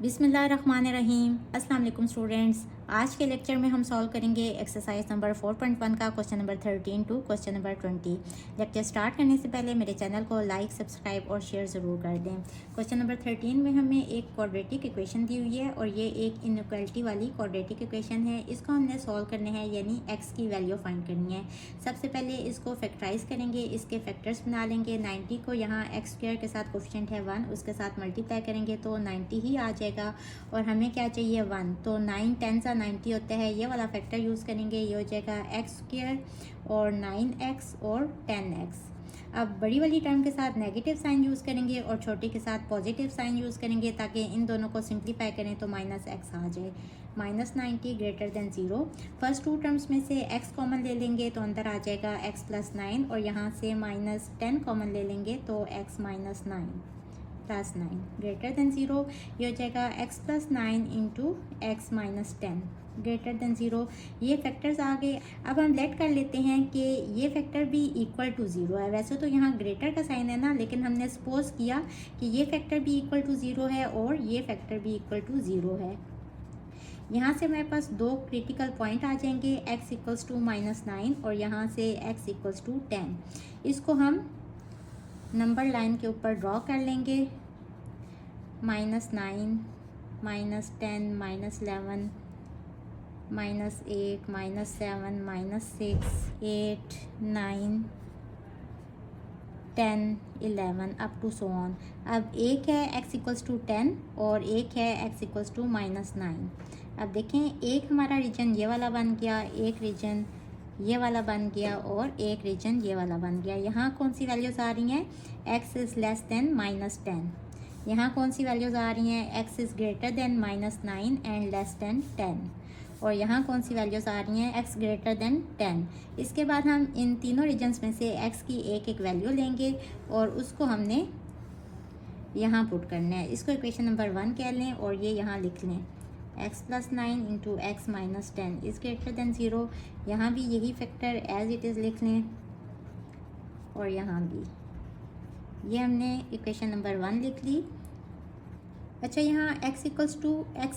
बिस्मिल्लाहिर्रहमानिर्रहीम। अस्सलाम वालेकुम स्टूडेंट्स। आज के लेक्चर में हम सॉल्व करेंगे एक्सरसाइज नंबर 4.1 का question number 13 to question number 20। Lecture start करने से पहले मेरे चैनल को लाइक, सब्सक्राइब और शेयर ज़रूर कर दें। क्वेश्चन नंबर 13 में हमें एक क्वाड्रेटिक इक्वेशन दी हुई है और ये एक इनइक्वालिटी वाली क्वाड्रेटिक इक्वेशन है। इसको हमने सॉल्व करने हैं, यानी एक्स की वैल्यू फाइंड करनी है। सबसे पहले इसको फैक्टराइज करेंगे, इसके फैक्टर्स बना लेंगे। 90 को यहाँ एक्स स्क्वायर के साथ कोफिशिएंट है 1, उसके साथ मल्टीप्लाई करेंगे तो 90 ही आ जाएगा। और हमें क्या चाहिए 1, तो 9 10 सा 90 होता है, ये वाला फैक्टर यूज़ करेंगे। ये हो जाएगा एक्स स्क्वायर और 9x और 10x। अब बड़ी वाली टर्म के साथ नेगेटिव साइन यूज़ करेंगे और छोटी के साथ पॉजिटिव साइन यूज़ करेंगे, ताकि इन दोनों को सिंप्लीफाई करें तो -x आ जाए। -90 greater than 0। First two terms में से x कॉमन ले लेंगे तो अंदर आ जाएगा x + 9, और यहाँ से -10 कॉमन ले लेंगे तो x - 9 + 9 ग्रेटर देन 0। ये हो जाएगा x + 9 into x - 10 greater than 0। ये फैक्टर्स आ गए। अब हम लेट कर लेते हैं कि ये फैक्टर भी इक्वल टू 0 है। वैसे तो यहाँ ग्रेटर का साइन है ना, लेकिन हमने सपोज किया कि ये फैक्टर भी इक्वल टू 0 है और ये फैक्टर भी इक्वल टू 0 है। यहाँ से हमारे पास दो क्रिटिकल पॉइंट आ जाएंगे, x = -9 और यहाँ से x = 10। इसको हम नंबर लाइन के ऊपर ड्रॉ कर लेंगे। -9 -10 -11 -8 -7 -6 8 9 10 11 अप टू सो ऑन। अब एक है x = 10 और एक है x = -9। अब देखें, एक हमारा रीजन ये वाला बन गया, एक रीजन ये वाला बन गया और एक रीजन ये वाला बन गया। यहाँ कौन सी वैल्यूज़ आ रही हैं? x is less then -10। यहाँ कौन सी वैल्यूज़ आ रही हैं? x is greater then -9 and less then 10। और यहाँ कौन सी वैल्यूज़ आ रही हैं? x greater than 10। इसके बाद हम इन तीनों रीजन्स में से x की एक एक वैल्यू लेंगे और उसको हमने यहाँ पुट करना है। इसको इक्वेशन नंबर 1 कह लें और ये यहाँ लिख लें। x + 9 into x - 10 is greater than 0। यहाँ भी यही फैक्टर एज इट इज़ लिख लें और यहाँ भी। ये हमने इक्वेशन नंबर 1 लिख ली। अच्छा, यहाँ x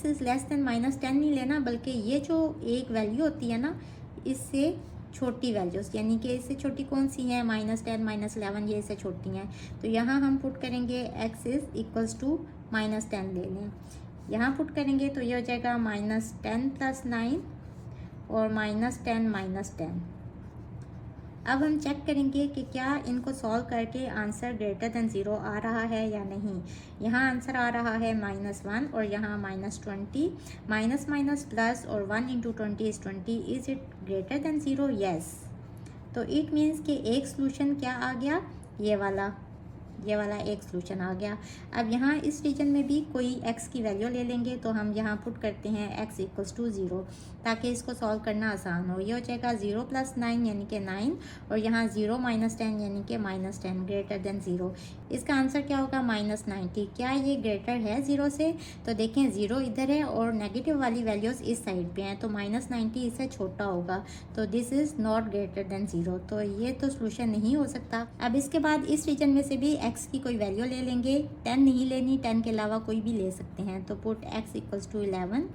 इज़ लेस देन -10 नहीं लेना, बल्कि ये जो एक वैल्यू होती है ना, इससे छोटी वैल्यूज़, यानी कि इससे छोटी कौन सी हैं? -10 -11, ये इससे छोटी हैं। तो यहाँ हम पुट करेंगे x इज़ -10 ले लें। यहाँ पुट करेंगे तो ये हो जाएगा -10 + 9 और -10 - 10। अब हम चेक करेंगे कि क्या इनको सॉल्व करके आंसर ग्रेटर देन 0 आ रहा है या नहीं। यहाँ आंसर आ रहा है -1 और यहाँ -20। माइनस माइनस प्लस और 1 × 20 is 20। Is it greater than 0? Yes. तो इट मीन्स कि एक सोल्यूशन क्या आ गया? ये वाला एक सोल्यूशन आ गया। अब यहाँ इस रीजन में भी कोई x की वैल्यू ले लेंगे तो हम यहाँ पुट करते हैं x = 0, ताकि इसको सॉल्व करना आसान हो। ये हो जाएगा 0 + 9 यानी कि 9 और यहाँ 0 - 10 यानी कि -10 ग्रेटर देन 0। इसका आंसर क्या होगा? -90। क्या ये ग्रेटर है 0 से? तो देखें, 0 इधर है और नेगेटिव वाली वैल्यूज़ इस साइड पे हैं, तो -90 इससे छोटा होगा। तो this is not greater than 0। तो ये तो सोल्यूशन नहीं हो सकता। अब इसके बाद इस रीजन में से भी x की कोई वैल्यू ले लेंगे। 10 नहीं लेनी, 10 के अलावा कोई भी ले सकते हैं। तो पुट x = 11।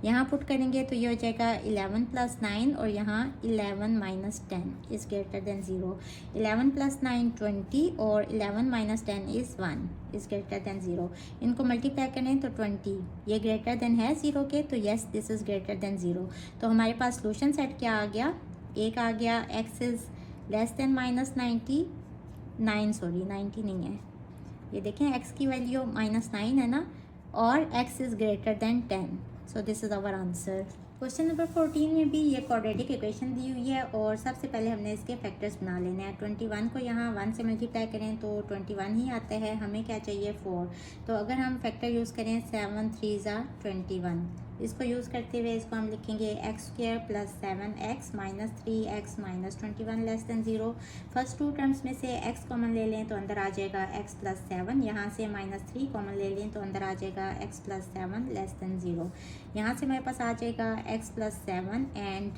यहाँ पुट करेंगे तो ये हो जाएगा 11 + 9 और यहाँ 11 - 10 इज़ ग्रेटर देन 0। 11 + 9 20 और 11 - 10 इज़ 1 इज़ ग्रेटर देन 0। इनको मल्टीप्लाई करें तो 20, ये ग्रेटर देन है 0 के, तो yes this is greater than 0। तो हमारे पास सोल्यूशन सेट क्या आ गया? एक आ गया x इज़ लेस देन -90 90 नहीं है, ये देखें x की वैल्यू -9 है ना, और x is greater than 10। So this is our answer. Question number 14 में भी ये क्वाड्रेटिक इक्वेशन दी हुई है और सबसे पहले हमने इसके फैक्टर्स बना लेने हैं। 21 को यहाँ 1 से मल्टीप्लाई करें तो 21 ही आता है। हमें क्या चाहिए? 4। तो अगर हम फैक्टर यूज़ करें 7 3 ज़ा 21, इसको यूज़ करते हुए इसको हम लिखेंगे x² + 7x - 3x - 21 less than 0। First two terms में से x कॉमन ले लें तो अंदर आ जाएगा x + 7। यहाँ से -3 कॉमन ले लें तो अंदर आ जाएगा x + 7 लेस देन 0। यहाँ से हमारे पास आ जाएगा x + 7 and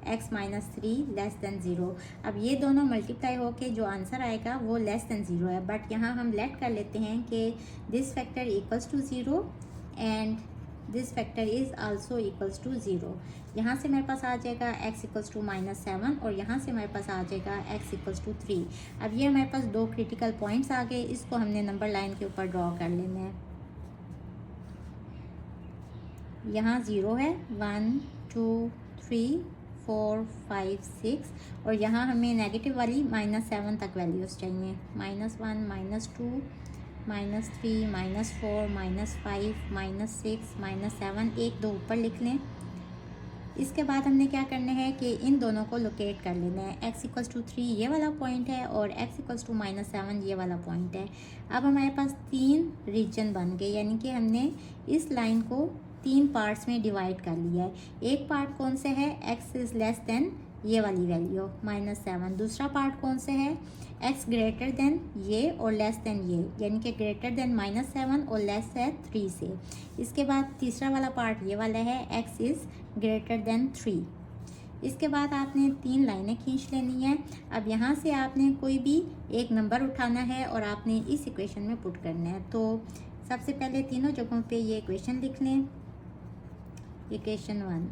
x - 3 less than 0। अब ये दोनों मल्टीप्लाई होके जो आंसर आएगा वो लेस देन 0 है, बट यहाँ हम लेट कर लेते हैं कि this factor equals to 0 and this factor is also equals to 0। यहाँ से मेरे पास आ जाएगा x इक्वल्स टू -7 और यहाँ से मेरे पास आ जाएगा x इक्वल्स टू 3। अब ये हमारे पास दो क्रिटिकल पॉइंट्स आ गए, इसको हमने नंबर लाइन के ऊपर ड्रॉ कर लेना है। यहाँ 0 है, 1 2 3 4 5 6 और यहाँ हमें नेगेटिव वाली -7 तक वैल्यूज़ चाहिए। -1 -2 -3 -4 -5 -6 -7, एक दो ऊपर लिख लें। इसके बाद हमने क्या करना है कि इन दोनों को लोकेट कर लेना है। x इक्वल्स टू 3 ये वाला पॉइंट है और x इक्वल्स टू -7 ये वाला पॉइंट है। अब हमारे पास 3 रीजन बन गए, यानी कि हमने इस लाइन को 3 पार्ट्स में डिवाइड कर लिया है। एक पार्ट कौन से है, x इज़ लेस देन ये वाली वैल्यू -7। दूसरा पार्ट कौन से है, x ग्रेटर देन ये और लेस देन ये, यानी कि ग्रेटर देन -7 और लेस है 3 से। इसके बाद तीसरा वाला पार्ट ये वाला है, x इज़ ग्रेटर देन 3। इसके बाद आपने 3 लाइनें खींच लेनी है। अब यहाँ से आपने कोई भी एक नंबर उठाना है और आपने इस इक्वेशन में पुट करना है। तो सबसे पहले तीनों जगहों पे ये इक्वेशन लिख लें। इक्वेशन 1,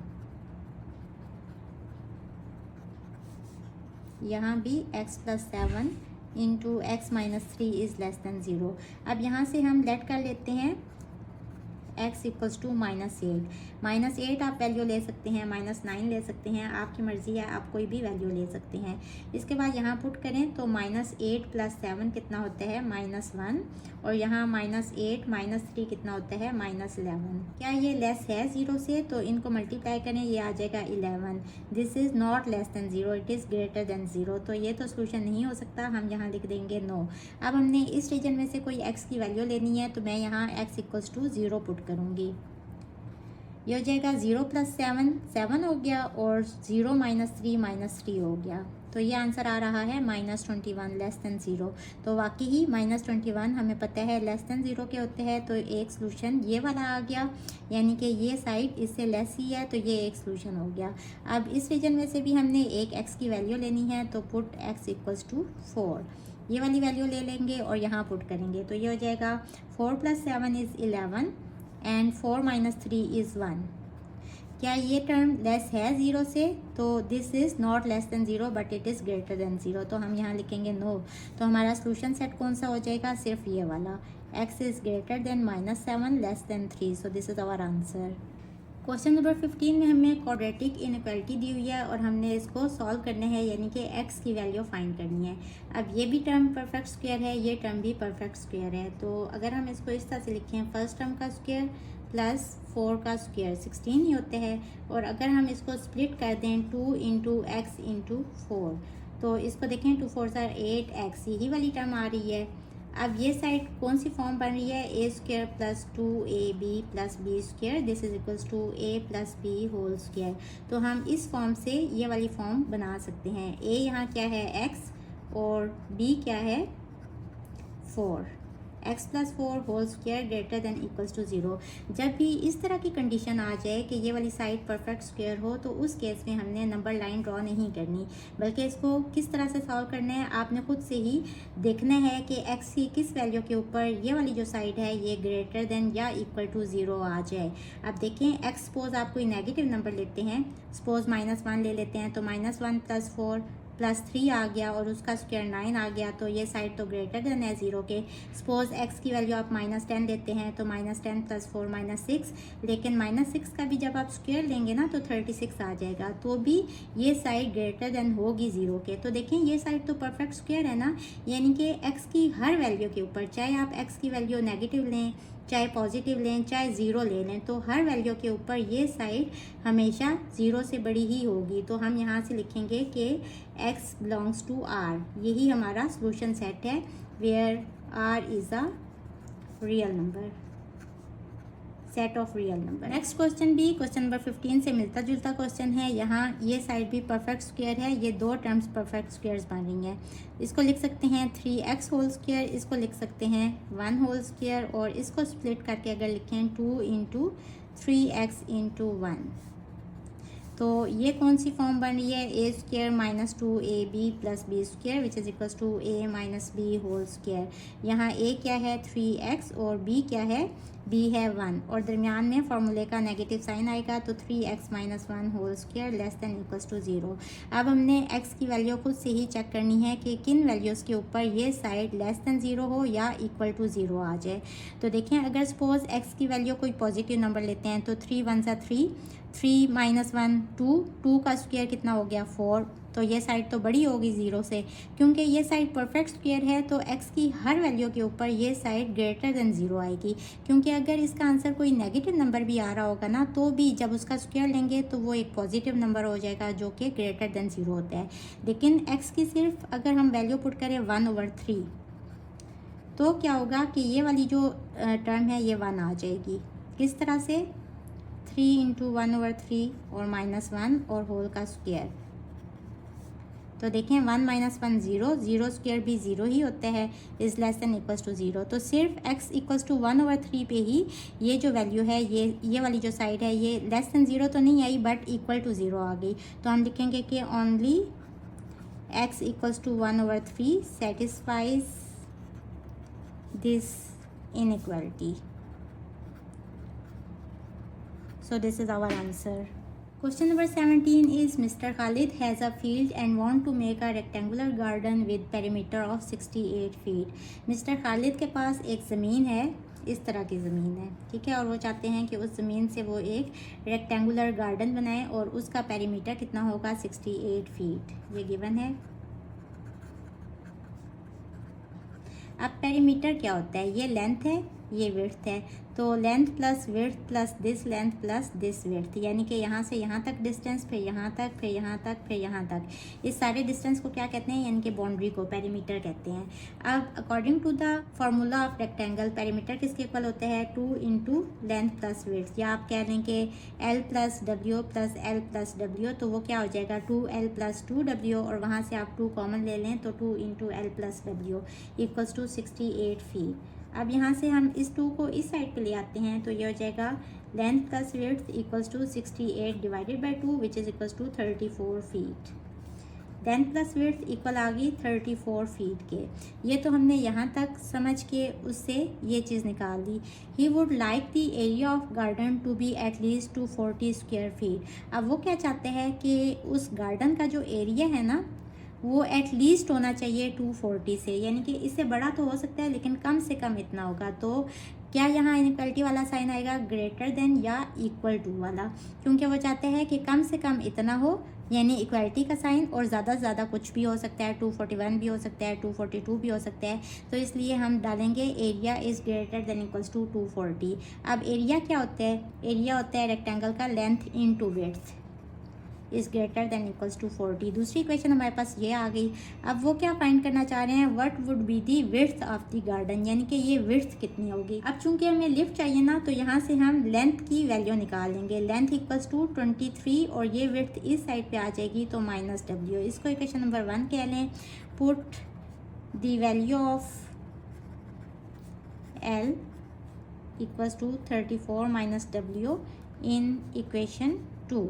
यहाँ भी x + 7 into x - 3 is less than 0। अब यहाँ से हम लेट कर लेते हैं x इक्वल्स टू -8। -8 आप वैल्यू ले सकते हैं, -9 ले सकते हैं, आपकी मर्ज़ी है, आप कोई भी वैल्यू ले सकते हैं। इसके बाद यहाँ पुट करें तो -8 + 7 कितना होता है, -1 और यहाँ -8 - 3 कितना होता है, -11। क्या ये लेस है 0 से, तो इनको मल्टीप्लाई करें, ये आ जाएगा 11। This is not less than 0, it is greater than 0। तो ये तो सोल्यूशन नहीं हो सकता, हम यहाँ लिख देंगे नो। अब हमने इस रीजन में से कोई x की वैल्यू लेनी है, तो मैं यहाँ x इक्वल्स टू 0 पुट करूँगी। ये हो जाएगा 0 + 7 7 हो गया और 0 - 3 -3 हो गया। तो ये आंसर आ रहा है -21 लेस देन 0। तो वाकई ही -21 हमें पता है लेस देन 0 के होते हैं, तो एक सोल्यूशन ये वाला आ गया, यानी कि ये साइड इससे लेस ही है, तो ये एक सोल्यूशन हो गया। अब इस रीजन में से भी हमने एक x की वैल्यू लेनी है, तो पुट x इक्वल्स टू 4। ये वाली वैल्यू ले लेंगे और यहाँ पुट करेंगे, तो ये हो जाएगा 4 + 7 इज़ 11 एंड 4 - 3 इज़ 1। क्या ये टर्म लेस है 0 से, तो this is not less than 0 but it is greater than 0। तो हम यहाँ लिखेंगे नो। तो हमारा सोल्यूशन सेट कौन सा हो जाएगा, सिर्फ ये वाला, x is greater than -7 less than 3। So this is our answer. Question number 15 में हमें क्वाड्रेटिक इनइक्वालिटी दी हुई है और हमने इसको सॉल्व करना है, यानी कि x की वैल्यू फाइंड करनी है। अब ये भी टर्म परफेक्ट स्क्वायर है, ये टर्म भी परफेक्ट स्क्वायर है। तो अगर हम इसको इस तरह से लिखें, फर्स्ट टर्म का स्क्वायर प्लस 4 का स्क्वायर 16 ही होते हैं, और अगर हम इसको स्प्लिट कर दें 2 × x × 4, तो इसको देखें 2 4 = 8x, यही वाली टर्म आ रही है। अब ये साइड कौन सी फॉर्म बन रही है, a² + 2ab + b², this is equals to a + b whole square. तो हम इस फॉर्म से ये वाली फॉर्म बना सकते हैं। a यहाँ क्या है, x, और b क्या है, 4। x + 4 whole square greater than equals to 0। जब भी इस तरह की कंडीशन आ जाए कि ये वाली साइड परफेक्ट स्क्वायर हो, तो उस केस में हमने नंबर लाइन ड्रॉ नहीं करनी, बल्कि इसको किस तरह से सॉल्व करना है आपने खुद से ही देखना है कि x की किस वैल्यू के ऊपर ये वाली जो साइड है ये ग्रेटर देन या इक्वल टू 0 आ जाए। अब देखें, x सपोज आप कोई नेगेटिव नंबर लेते हैं, सपोज -1 ले लेते हैं, तो -1 + 4 + 3 आ गया और उसका स्क्वायर 9 आ गया, तो ये साइड तो ग्रेटर देन है 0 के। सपोज x की वैल्यू आप -10 लेते हैं, तो -10 + 4 -6, लेकिन -6 का भी जब आप स्क्वायर लेंगे ना तो 36 आ जाएगा, तो भी ये साइड ग्रेटर देन होगी 0 के। तो देखें, ये साइड तो परफेक्ट स्क्वायर है ना, यानी कि x की हर वैल्यू के ऊपर, चाहे आप x की वैल्यू नेगेटिव लें, चाहे पॉजिटिव लें, चाहे 0 ले लें, तो हर वैल्यू के ऊपर ये साइड हमेशा 0 से बड़ी ही होगी। तो हम यहाँ से लिखेंगे कि x बिलोंग्स टू r, यही हमारा सोल्यूशन सेट है, where r is a real number, set of real number. Next question भी क्वेश्चन नंबर 15 से मिलता जुलता क्वेश्चन है। यहाँ ये साइड भी परफेक्ट स्क्वायर है, ये दो टर्म्स परफेक्ट स्क्वायर्स बन रही हैं। इसको लिख सकते हैं 3x होल स्क्वायर, इसको लिख सकते हैं 1 होल स्क्वायर, और इसको स्प्लिट करके अगर लिखें 2 × 3x × 1, तो ये कौन सी फॉर्म बन रही है, a² - 2ab + b² which is equals to a - b whole square. यहाँ a क्या है 3x और b क्या है बी है 1 और दरमियान में फार्मूले का नेगेटिव साइन आएगा तो 3x minus 1 whole square less than equals to 0। अब हमने x की वैल्यू खुद से ही चेक करनी है कि किन वैल्यूज़ के ऊपर ये साइड लेस दैन 0 हो या इक्वल टू 0 आ जाए। तो देखें, अगर सपोज x की वैल्यू कोई पॉजिटिव नंबर लेते हैं तो 3 1 सा 3, 3 माइनस 1 2, 2 का स्क्वायर कितना हो गया 4। तो ये साइड तो बड़ी होगी 0 से, क्योंकि ये साइड परफेक्ट स्क्वायर है तो x की हर वैल्यू के ऊपर ये साइड ग्रेटर देन 0 आएगी। क्योंकि अगर इसका आंसर कोई नेगेटिव नंबर भी आ रहा होगा ना, तो भी जब उसका स्क्वायर लेंगे तो वो एक पॉजिटिव नंबर हो जाएगा जो कि ग्रेटर देन 0 होता है। लेकिन x की सिर्फ अगर हम वैल्यू पुट करें 1/3 तो क्या होगा कि ये वाली जो टर्म है ये 1 आ जाएगी। किस तरह से? 3 इंटू 1/3 और -1 और होल का स्क्वायर। तो देखें 1 माइनस 1 0, 0 स्क्वायर भी 0 ही होता है, is less than equals to 0। तो सिर्फ x इक्वल्स टू 1/3 पे ही ये जो वैल्यू है ये वाली जो साइड है ये लेस दैन 0 तो नहीं आई बट इक्वल टू 0 आ गई। तो हम लिखेंगे कि only x equals to 1/3 satisfies this inequality. So this is our answer. Question number 17 is Mr. Khalid has a field and want to make a rectangular garden with perimeter of 68 feet. Mr. Khalid के पास एक ज़मीन है, इस तरह की ज़मीन है, ठीक है, और वो चाहते हैं कि उस ज़मीन से वो एक रेक्टेंगुलर गार्डन बनाए और उसका पेरीमीटर कितना होगा 68 फीट, ये गिवन है। अब पेरीमीटर क्या होता है? ये लेंथ है, ये विड्थ है, तो length plus width plus this length plus this width, यानी कि यहाँ से यहाँ तक डिस्टेंस, फिर यहाँ तक, फिर यहाँ तक, फिर यहाँ तक, इस सारे डिस्टेंस को क्या कहते हैं? यानी कि बाउंड्री को पेरीमीटर कहते हैं। अब according to the formula of rectangle perimeter किसके इक्वल होता है? 2 इंटू लेंथ प्लस विड्थ, या आप कह लें कि L plus W plus L plus W, तो वो क्या हो जाएगा 2L प्लस 2W, और वहाँ से आप 2 कॉमन ले लें तो 2 into L plus W equals to 68 feet. अब यहाँ से हम इस 2 को इस साइड पे ले आते हैं तो ये हो जाएगा length plus width equals to 68 divided by 2 which is equals to 34 feet. Length plus width equal आ गई 34 फीट के। ये तो हमने यहाँ तक समझ के उससे ये चीज़ निकाल दी। He would like the area of garden to be at least 240 square feet. अब वो क्या चाहते हैं कि उस गार्डन का जो एरिया है ना वो एटलीस्ट होना चाहिए 240 से, यानी कि इससे बड़ा तो हो सकता है लेकिन कम से कम इतना होगा। तो क्या यहाँ इनइक्वालिटी वाला साइन आएगा? ग्रेटर देन या इक्वल टू वाला, क्योंकि वो चाहते हैं कि कम से कम इतना हो, यानी इक्वालिटी का साइन, और ज़्यादा से ज़्यादा कुछ भी हो सकता है, 241 भी हो सकता है, 242 भी हो सकता है। तो इसलिए हम डालेंगे area is greater than equals to 240। अब एरिया क्या होता है? एरिया होता है रेक्टेंगल का length into width is greater than equals to 40। दूसरी इक्वेशन हमारे पास ये आ गई। अब वो क्या फाइंड करना चाह रहे हैं? What would be the width of the garden, यानी कि ये विड्थ कितनी होगी। अब चूंकि हमें लिफ्ट चाहिए ना, तो यहाँ से हम लेंथ की वैल्यू निकाल लेंगे। लेंथ इक्वल्स टू 23 और ये विड्थ इस साइड पे आ जाएगी तो -W। इसको इक्वेशन नंबर 1 कह लें। Put the value of L equals to 34 -W in equation 2।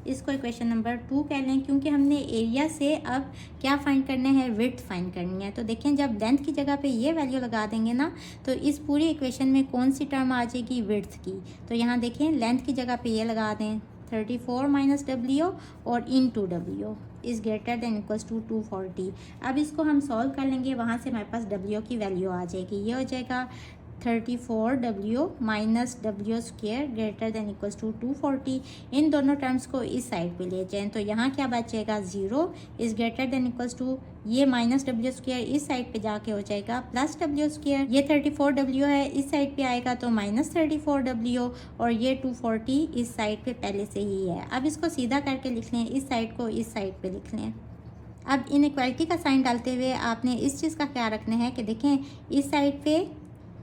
इसको इक्वेशन नंबर 2 कह लें, क्योंकि हमने एरिया से अब क्या फाइंड करना है? विड्थ फाइंड करनी है। तो देखें, जब लेंथ की जगह पे ये वैल्यू लगा देंगे ना, तो इस पूरी इक्वेशन में कौन सी टर्म आ जाएगी? विड्थ की। तो यहाँ देखें, लेंथ की जगह पे ये लगा दें 34 -W और into W is greater than equals to 240। अब इसको हम सॉल्व कर लेंगे, वहाँ से हमारे पास W की वैल्यू आ जाएगी। ये हो जाएगा 34W minus W square greater than equals to 240। इन दोनों टर्म्स को इस साइड पे ले जाएं तो यहाँ क्या बचेगा? 0 is greater than equals to ये -W स्क्वेयर इस साइड पे जाके हो जाएगा प्लस W स्क्वेयर। ये 34W है, इस साइड पे आएगा तो -34W, और ये 240 इस साइड पे पहले से ही है। अब इसको सीधा करके लिख लें, इस साइड को इस साइड पे लिख लें। अब इनइक्वालिटी का साइन डालते हुए आपने इस चीज़ का ख्याल रखना है कि देखें, इस साइड पे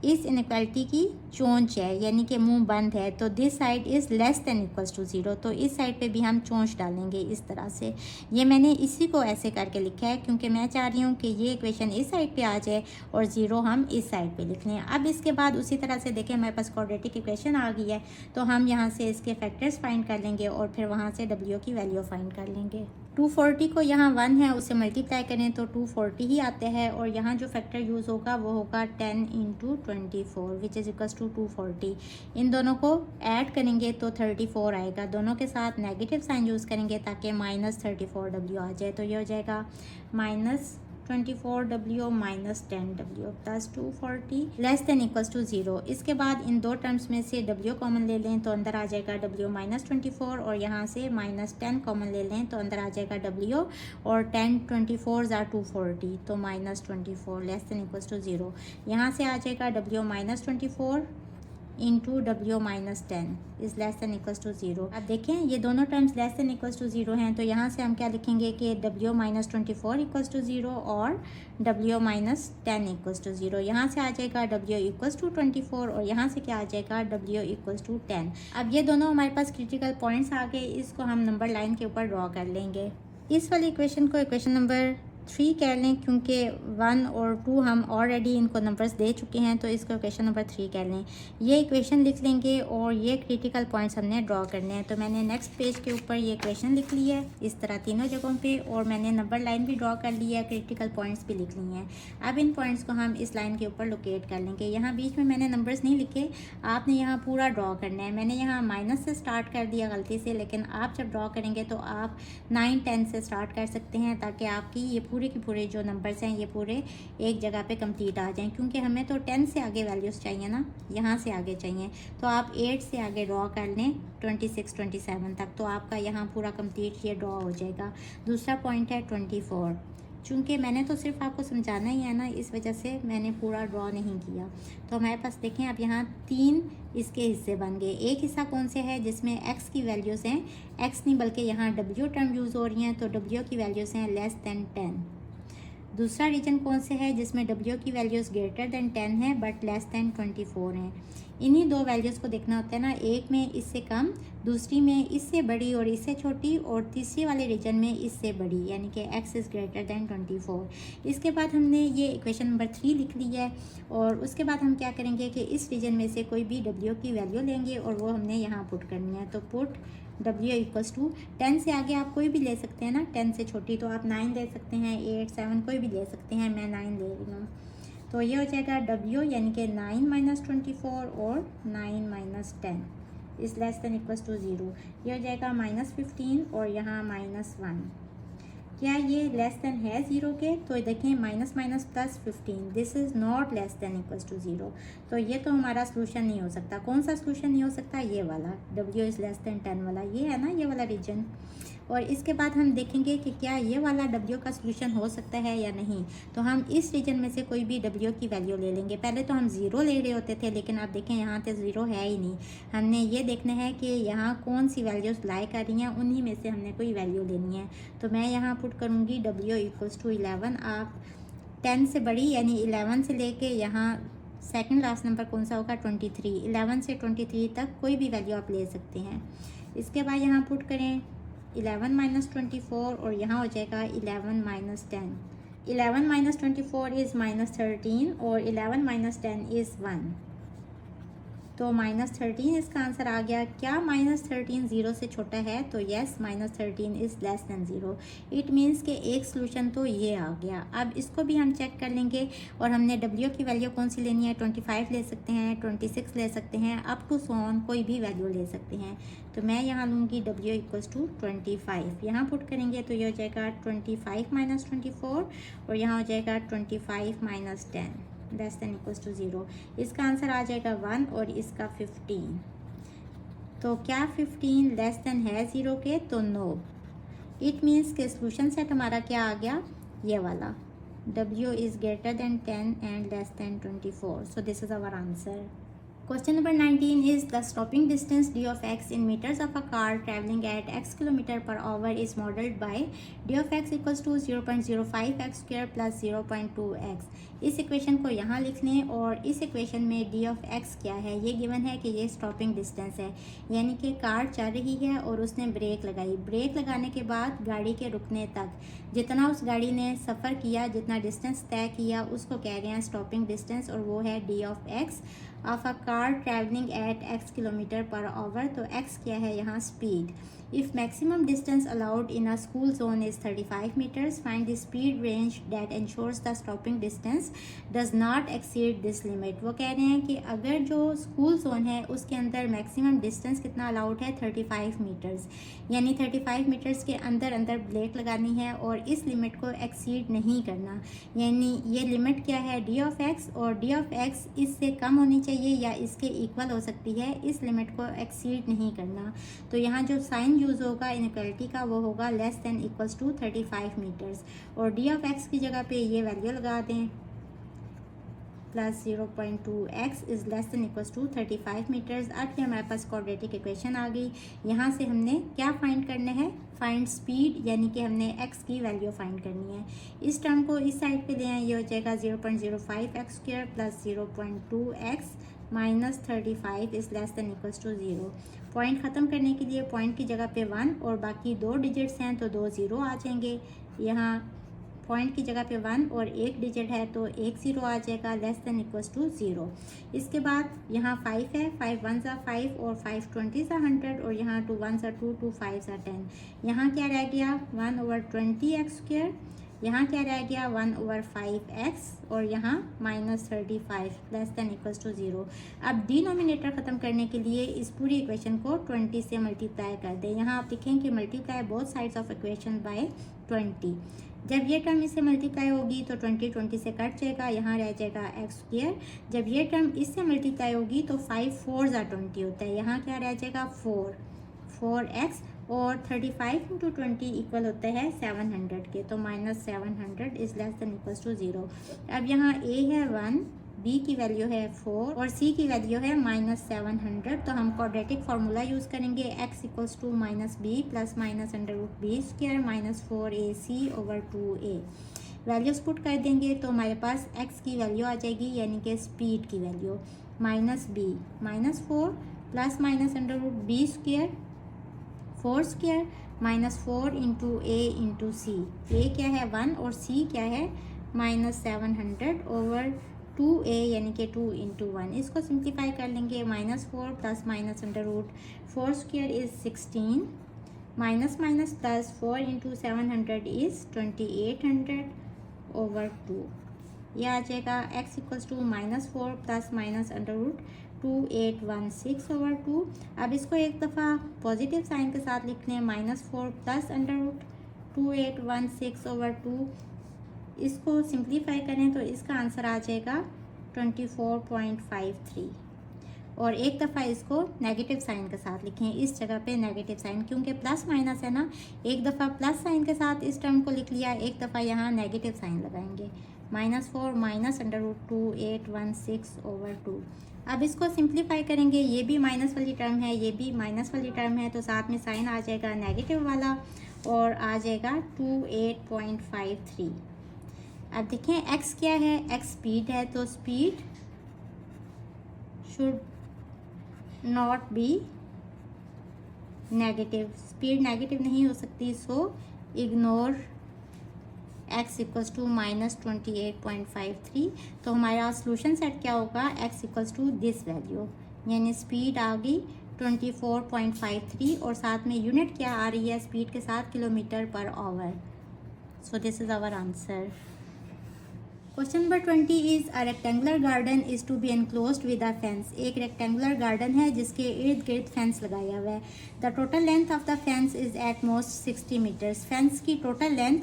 इस इनइक्वालिटी की चोंच है, यानी कि मुंह बंद है, तो this side is less than equals to 0। तो इस साइड पे भी हम चोंच डालेंगे इस तरह से। ये मैंने इसी को ऐसे करके लिखा है क्योंकि मैं चाह रही हूँ कि ये इक्वेशन इस साइड पे आ जाए और 0 हम इस साइड पे लिख लें। अब इसके बाद उसी तरह से देखें, हमारे पास क्वाड्रेटिक इक्वेशन आ गई है, तो हम यहाँ से इसके फैक्टर्स फाइंड कर लेंगे और फिर वहाँ से W की वैल्यू फाइंड कर लेंगे। 240 को यहाँ 1 है उससे मल्टीप्लाई करें तो 240 ही आते हैं, और यहाँ जो फैक्टर यूज़ होगा वो होगा 10 into 24 which is equals to 240। इन दोनों को ऐड करेंगे तो 34 आएगा, दोनों के साथ नेगेटिव साइन यूज़ करेंगे ताकि -34W आ जाए। तो ये हो जाएगा -24W minus 10W plus 240 less than equals to 0। इसके बाद इन दो टर्म्स में से W कॉमन ले लें तो अंदर आ जाएगा W -24, और यहाँ से -10 कॉमन ले लें तो अंदर आ जाएगा W, और 10 24 आर 240 तो -24 लेस देन इक्वल्स टू 0। यहाँ से आ जाएगा W -24 into W -10 is less than equals to 0। अब देखें ये दोनों terms less than equals to 0 हैं, तो यहाँ से हम क्या लिखेंगे कि W -24 इक्वल्स टू 0 और W -10 इक्वल्स टू 0। यहाँ से आ जाएगा W इक्वल्स टू 24, और यहाँ से क्या आ जाएगा W इक्वल्स टू 10। अब ये दोनों हमारे पास क्रिटिकल पॉइंट्स आ गए, इसको हम नंबर लाइन के ऊपर ड्रॉ कर लेंगे। इस वाली इक्वेशन को इक्वेशन नंबर 3 कह लें, क्योंकि 1 और 2 हम ऑलरेडी इनको नंबर्स दे चुके हैं, तो इसको इक्वेशन नंबर 3 कह लें। ये इक्वेशन लिख लेंगे और ये क्रिटिकल पॉइंट्स हमने ड्रॉ करने हैं। तो मैंने नेक्स्ट पेज के ऊपर ये इक्वेशन लिख ली है इस तरह तीनों जगहों पे, और मैंने नंबर लाइन भी ड्रॉ कर ली है, क्रिटिकल पॉइंट्स भी लिख ली हैं। अब इन पॉइंट्स को हम इस लाइन के ऊपर लोकेट कर लेंगे। यहाँ बीच में मैंने नंबर्स नहीं लिखे, आपने यहाँ पूरा ड्रॉ करना है। मैंने यहाँ माइनस से स्टार्ट कर दिया गलती से, लेकिन आप जब ड्रॉ करेंगे तो आप 9 10 से स्टार्ट कर सकते हैं, ताकि आपकी ये पूरे के पूरे जो नंबर्स हैं ये पूरे एक जगह पे कंप्लीट आ जाएं, क्योंकि हमें तो 10 से आगे वैल्यूज़ चाहिए ना, यहाँ से आगे चाहिए। तो आप 8 से आगे ड्रॉ कर लें 26 27 तक, तो आपका यहाँ पूरा कंप्लीट ये ड्रॉ हो जाएगा। दूसरा पॉइंट है 24, चूँकि मैंने तो सिर्फ आपको समझाना ही है ना, इस वजह से मैंने पूरा ड्रॉ नहीं किया। तो हमारे पास देखें अब यहाँ 3 इसके हिस्से बन गए। एक हिस्सा कौन से है जिसमें x की वैल्यूज़ हैं, x नहीं बल्कि यहाँ W टर्म यूज़ हो रही हैं, तो W की वैल्यूज़ हैं लेस दैन 10। दूसरा रीजन कौन से है जिसमें W की वैल्यूज़ ग्रेटर दैन 10 है बट लेस दैन 24 हैं। इन्हीं दो वैल्यूज़ को देखना होता है ना, एक में इससे कम, दूसरी में इससे बड़ी और इससे छोटी, और तीसरी वाले रीजन में इससे बड़ी, यानी कि x इज़ ग्रेटर दैन 24। इसके बाद हमने ये इक्वेशन नंबर 3 लिख ली है, और उसके बाद हम क्या करेंगे कि इस रीजन में से कोई भी W की वैल्यू लेंगे और वो हमने यहाँ पुट करनी है। तो पुट W इक्वल्स टू 10 से आगे आप कोई भी ले सकते हैं ना, 10 से छोटी तो आप 9 ले सकते हैं, 8 7 कोई भी ले सकते हैं, मैं 9 ले रही हूँ। तो ये हो जाएगा W यानी कि 9 - 24 और 9 - 10 is less than equals to 0। ये हो जाएगा -15 और यहाँ -1। क्या ये लेस देन है 0 के? तो देखें minus minus plus 15, this is not less than equals to 0। तो ये तो हमारा सोल्यूशन नहीं हो सकता। कौन सा सोल्यूशन नहीं हो सकता? ये वाला W इज़ लेस देन 10 वाला, ये है ना, ये वाला रीजन। और इसके बाद हम देखेंगे कि क्या ये वाला W का सोल्यूशन हो सकता है या नहीं। तो हम इस रीजन में से कोई भी W की वैल्यू ले लेंगे। पहले तो हम 0 ले रहे होते थे, लेकिन आप देखें यहाँ पे 0 है ही नहीं। हमने ये देखना है कि यहाँ कौन सी वैल्यूज़ लाई कर रही हैं, उन्हीं में से हमने कोई वैल्यू लेनी है। तो मैं यहाँ पुट करूँगी W इक्वल्स टू 11। आप 10 से बड़ी यानी 11 से लेके यहाँ सेकंड लास्ट नंबर कौन सा होगा 23, 11 से 23 तक कोई भी वैल्यू आप ले सकते हैं। इसके बाद यहाँ पुट करें 11 - 24 और यहाँ हो जाएगा 11 - 10। 11 - 24 इज़ -13 और 11 - 10 इज़ 1। तो -13 इसका आंसर आ गया। क्या -13 0 से छोटा है? तो yes, -13 is less then 0। It means कि एक सोल्यूशन तो ये आ गया। अब इसको भी हम चेक कर लेंगे, और हमने W की वैल्यू कौन सी लेनी है? 25 ले सकते हैं, 26 ले सकते हैं, अप टू सो ऑन कोई भी वैल्यू ले सकते हैं। तो मैं यहाँ लूँगी W इक्वल्स टू 25। यहाँ पुट करेंगे तो ये हो जाएगा 25 - 24 और यहाँ हो जाएगा 25 - 10 लेस दैन इक्वल्स टू 0। इसका आंसर आ जाएगा 1 और इसका 15। तो क्या 15 लेस देन है 0 के? तो नो। इट मीन्स के सोल्यूशन सेट हमारा क्या आ गया? ये वाला W is greater than 10 and less than 24। So this is our answer. Question number 19 is the stopping distance d of x in meters of a car traveling at x km/h is modeled by d of x equals to 0.05 x square plus 0.2 x। इस equation को यहाँ लिख लें, और इस equation में d of x क्या है? ये गिवन है कि ये स्टॉपिंग डिस्टेंस है, यानी कि कार चल रही है और उसने ब्रेक लगाई। ब्रेक लगाने के बाद गाड़ी के रुकने तक जितना उस गाड़ी ने सफ़र किया, जितना डिस्टेंस तय किया, उसको कह रहे हैं स्टॉपिंग डिस्टेंस, और वो है d of x of a car travelling at x kilometre per hour, तो x क्या है यहाँ speed. If maximum distance allowed in a school zone is 35 metres, find the speed range that ensures the stopping distance does not exceed this limit. वो कह रहे हैं कि अगर जो स्कूल जोन है उसके अंदर मैक्सिमम डिस्टेंस कितना अलाउड है 35 मीटर्स, यानी 35 मीटर्स के अंदर अंदर ब्रेक लगानी है और इस लिमिट को एक्सीड नहीं करना, यानी ये लिमिट क्या है डी ऑफ एक्स, और डी ऑफ एक्स इससे कम होनी चाहिए या इसके इक्वल हो सकती है, इस लिमिट को एक्सीड नहीं करना। तो यहाँ जो साइन यूज़ होगा इनइक्वालिटी का वो होगा less than equals to 35 metres, और डी ऑफ एक्स की जगह पे ये वैल्यू लगा दें plus 0.2x is less than equals to 35 metres. अब ये हमारे पास क्वाड्रेटिक इक्वेशन आ गई। यहाँ से हमने क्या फाइंड करना है, फाइंड स्पीड, यानी कि हमने x की वैल्यू फाइंड करनी है। इस टर्म को इस साइड पे ले आए, ये हो जाएगा 0.05x square plus 0.2x minus 35 is less than equals to 0। Point ख़त्म करने के लिए पॉइंट की जगह पे 1 और बाकी 2 डिजिट्स हैं तो 2 0 आ जाएंगे। यहाँ पॉइंट की जगह पे 1 और 1 डिजिट है तो 1 0 आ जाएगा, लेस देन इक्वल्स टू 0। इसके बाद यहाँ 5 है, 5 1 ज़ा 5 और 5 20 ज़ा 100 और यहाँ 2 1 ज़ा 2 2 5 ज़ा 10। यहाँ क्या रह गया 1/20x स्क्वायर, यहाँ क्या रह गया 1/5x और यहाँ minus 35 less than equals to 0। अब डिनोमिनेटर ख़त्म करने के लिए इस पूरी इक्वेशन को 20 से मल्टीप्लाई कर दें। यहाँ आप लिखें कि multiply both sides of equation by 20। जब ये टर्म इससे मल्टीप्लाई होगी तो 20 20 से कट जाएगा, यहाँ रह जाएगा एक्स स्क्वायर। जब ये टर्म इससे मल्टीप्लाई होगी तो 5 4 ज़ा 20 होता है, यहाँ क्या रह जाएगा 4x और 35 इंटू 20 इक्वल होता है 700 के, तो minus 700 is less than equals to 0। अब यहाँ a है 1, b की वैल्यू है 4 और c की वैल्यू है माइनस 700, तो हम क्वाड्रेटिक फार्मूला यूज़ करेंगे x equals to minus b plus minus under root b square minus 4ac over 2a। Values put कर देंगे तो हमारे पास x की वैल्यू आ जाएगी, यानी कि स्पीड की value minus b minus 4 plus minus under root b square 4 square minus 4 into a into C. A क्या है 1 और c क्या है माइनस 700 ओवर 2a यानी कि 2 इंटू 1। इसको सिंप्लीफाई कर लेंगे, minus 4 plus minus under root 4 square is 16 minus minus plus 4 into 700 is 2800 over 2। यह आ जाएगा x equals to minus 4 plus minus under root 2816 over 2। अब इसको एक दफ़ा पॉजिटिव साइन के साथ लिख लें, minus 4 plus under root 2816 over 2। इसको सिंप्लीफाई करें तो इसका आंसर आ जाएगा 24.53। और एक दफ़ा इसको नेगेटिव साइन के साथ लिखें, इस जगह पे नेगेटिव साइन, क्योंकि प्लस माइनस है ना, एक दफ़ा प्लस साइन के साथ इस टर्म को लिख लिया, एक दफ़ा यहाँ नेगेटिव साइन लगाएंगे, minus 4 minus under root 2816 over 2। अब इसको सिंप्लीफाई करेंगे, ये भी माइनस वाली टर्म है, ये भी माइनस वाली टर्म है, तो साथ में साइन आ जाएगा नेगेटिव वाला और आ जाएगा 28.53। अब देखें x क्या है, x स्पीड है, तो speed should not be negative, speed negative नहीं हो सकती, so ignore x equals to minus 28.53। तो हमारा सोल्यूशन सेट क्या होगा, x equals to this value, यानी स्पीड आ गई 24.53 और साथ में यूनिट क्या आ रही है स्पीड के साथ, kilometre per hour. So this is our answer. Question number 20 is a rectangular garden is to be enclosed with a fence. एक रेक्टेंगुलर गार्डन है जिसके इर्द गिर्द फेंस लगाया हुआ है। The total length of the fence is at most 60 metres. Fence की total length,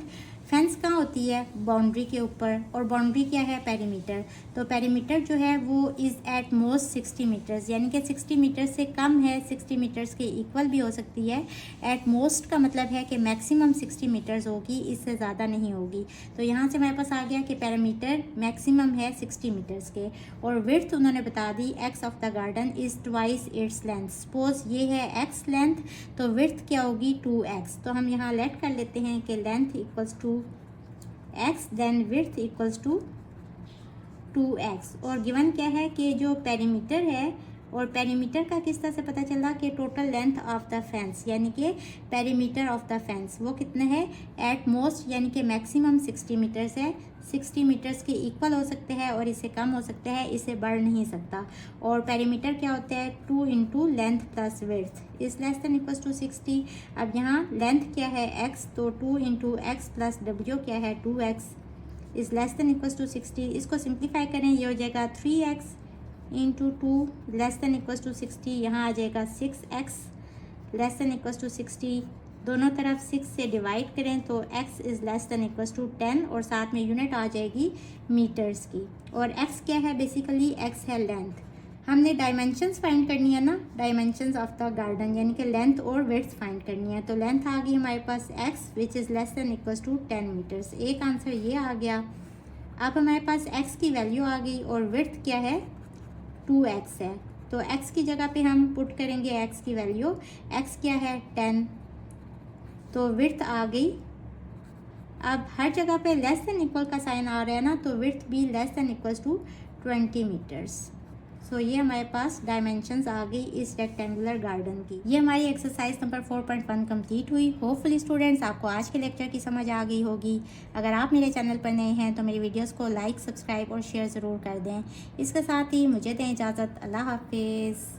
fence कहाँ होती है, बाउंड्री के ऊपर, और बाउंड्री क्या है, पेरीमीटर। तो पेरीमीटर जो है वो इज़ एट मोस्ट 60 मीटर्स, यानी कि 60 मीटर से कम है, 60 मीटर्स के इक्वल भी हो सकती है। एट मोस्ट का मतलब है कि मैक्सिमम 60 मीटर्स होगी, इससे ज़्यादा नहीं होगी। तो यहाँ से हमारे पास आ गया कि पेरीमीटर मैक्सिमम है 60 मीटर्स के, और विड्थ उन्होंने बता दी x of the garden is twice its length. Suppose ये है एक्स लेंथ, तो विड्थ क्या होगी 2x। तो हम यहाँ लेट कर लेते हैं कि length equals to x, then width equals to 2x। और गिवन क्या है कि जो पेरीमीटर है और पेरीमीटर का किस तरह से पता चला कि total length of the fence यानी कि पेरीमीटर ऑफ द फेंस वो कितने है, एट मोस्ट यानी कि मैक्सिमम 60 मीटर्स है। 60 मीटर्स के इक्वल हो सकते हैं और इससे कम हो सकते हैं, इससे बढ़ नहीं सकता। और पेरीमीटर क्या होता है, 2 into length plus width is less than equals to 60। अब यहाँ लेंथ क्या है x, तो 2 इंटू एक्स प्लस डब्ल्यू क्या है 2x is less than equals to 60। इसको सिंप्लीफाई करें, ये हो जाएगा 3x into 2 less than equals to 60। यहाँ आ जाएगा 6x less than equals to 60। दोनों तरफ 6 से डिवाइड करें तो x is less than equals to 10 और साथ में यूनिट आ जाएगी मीटर्स की। और x क्या है, बेसिकली x है लेंथ। हमने डायमेंशंस फाइंड करनी है ना, डायमेंशंस ऑफ द गार्डन यानी कि लेंथ और विड्थ फाइंड करनी है। तो लेंथ आ गई हमारे पास x which is less than equals to 10 metres. एक आंसर ये आ गया। अब हमारे पास x की वैल्यू आ गई और विड्थ क्या है 2x है। तो x की जगह पे हम पुट करेंगे x की वैल्यू, x क्या है 10, तो विड्थ आ गई। अब हर जगह पे लेस देन इक्वल का साइन आ रहा है ना, तो विड्थ भी less than equals to 20 metres. So ये हमारे पास डायमेंशंस आ गई इस रेक्टेंगुलर गार्डन की। ये हमारी एक्सरसाइज नंबर 4.1 कंप्लीट हुई। होपफुली स्टूडेंट्स आपको आज के लेक्चर की समझ आ गई होगी। अगर आप मेरे चैनल पर नए हैं तो मेरी वीडियोस को लाइक, सब्सक्राइब और शेयर ज़रूर कर दें। इसके साथ ही मुझे दें इजाज़त। अल्लाह हाफिज़।